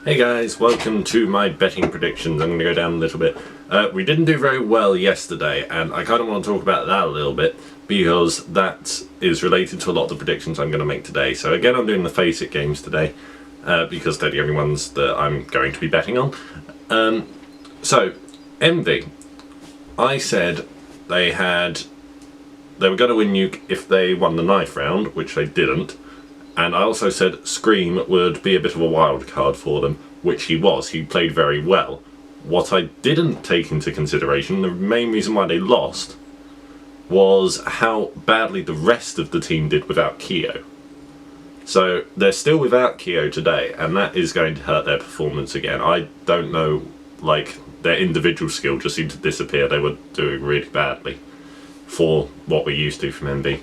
Hey guys, welcome to my betting predictions. I'm going to go down a little bit. We didn't do very well yesterday, and I kind of want to talk about that a little bit because that is related to a lot of the predictions I'm going to make today. So again, I'm doing the FaceIt games today because they're the only ones that I'm going to be betting on. So, EnVy. I said they were going to win Nuke if they won the knife round, which they didn't. And I also said Scream would be a bit of a wild card for them, which he was. He played very well. What I didn't take into consideration, the main reason why they lost, was how badly the rest of the team did without Keo. So they're still without Keo today, and that is going to hurt their performance again. I don't know, like, their individual skill just seemed to disappear. They were doing really badly for what we're used to from EnVy.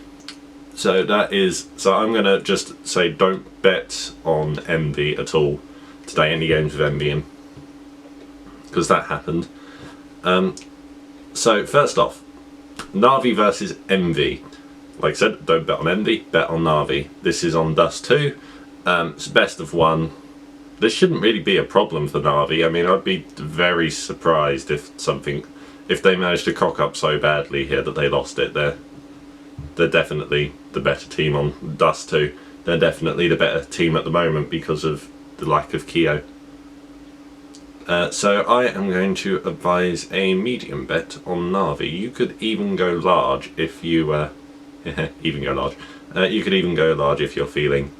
So I'm going to just say don't bet on EnVy at all today, any games with EnVy in, because that happened. So first off, Na'Vi versus EnVy. Like I said, don't bet on EnVy, bet on Na'Vi. This is on Dust 2, it's best of 1. This shouldn't really be a problem for Na'Vi. I mean, I'd be very surprised if they managed to cock up so badly here that they lost it. They're definitely the better team on Dust 2. They're definitely the better team at the moment because of the lack of Keo. So I am going to advise a medium bet on Na'Vi. You could even go large if you even go large. You could even go large if you're feeling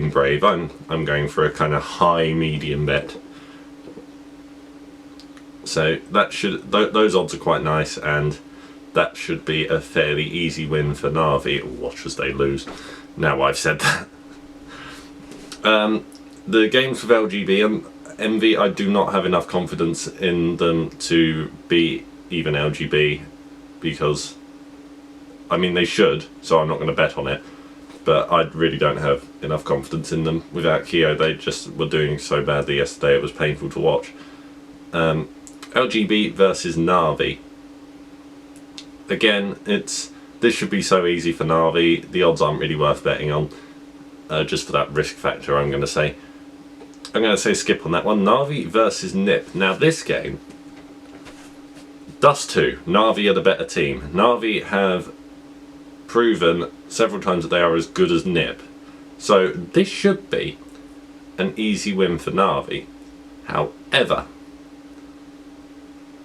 brave. I'm going for a kind of high medium bet. So that those odds are quite nice, and that should be a fairly easy win for Na'Vi. Watch as they lose. Now I've said that. The games with LGB and EnVy, I do not have enough confidence in them to be even LGB, because, I mean, they should, so I'm not going to bet on it, but I really don't have enough confidence in them without Keo. They just were doing so badly yesterday, it was painful to watch. LGB versus Na'Vi. Again, this should be so easy for Na'Vi. The odds aren't really worth betting on, just for that risk factor. I'm going to say skip on that one. Na'Vi versus NiP. Now this game, Dust 2, Na'Vi are the better team. Na'Vi have proven several times that they are as good as NiP, so this should be an easy win for Na'Vi. However,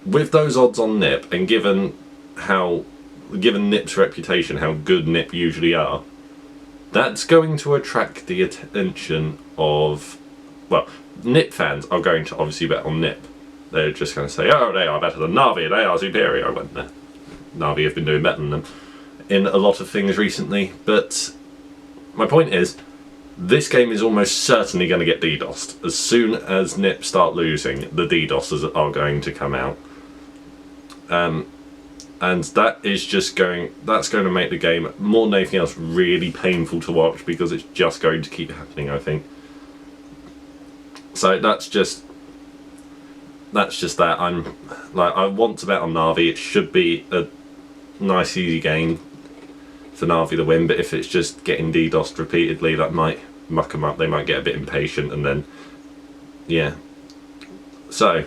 with those odds on NiP, and given NiP's reputation, how good NiP usually are, that's going to attract the attention of, well, NiP fans are going to obviously bet on NiP. They're just going to say, oh, they are better than Na'Vi, they are superior. When Na'Vi have been doing better than them in a lot of things recently. But my point is, this game is almost certainly going to get DDoSed. As soon as NiP start losing, the DDoSers are going to come out. And that's going to make the game more than anything else really painful to watch, because it's just going to keep happening, I think. So that's just that. I want to bet on Na'Vi. It should be a nice easy game for Na'Vi to win, but if it's just getting DDoSed repeatedly, that might muck them up. They might get a bit impatient, and then, yeah. So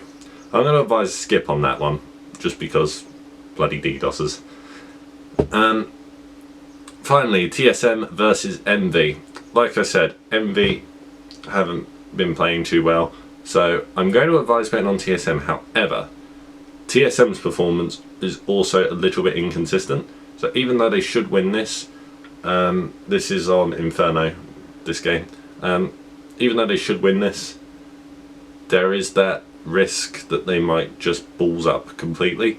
I'm going to advise a skip on that one, just because bloody DDoSers. Finally, TSM versus EnVy. Like I said, EnVy haven't been playing too well, so I'm going to advise betting on TSM. However, TSM's performance is also a little bit inconsistent, so even though they should win this, this is on Inferno, this game, even though they should win this, there is that risk that they might just balls up completely.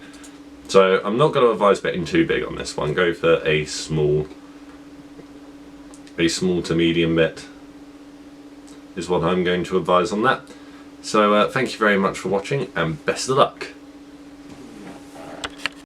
So I'm not going to advise betting too big on this one. Go for a small to medium bet is what I'm going to advise on that. So thank you very much for watching, and best of luck.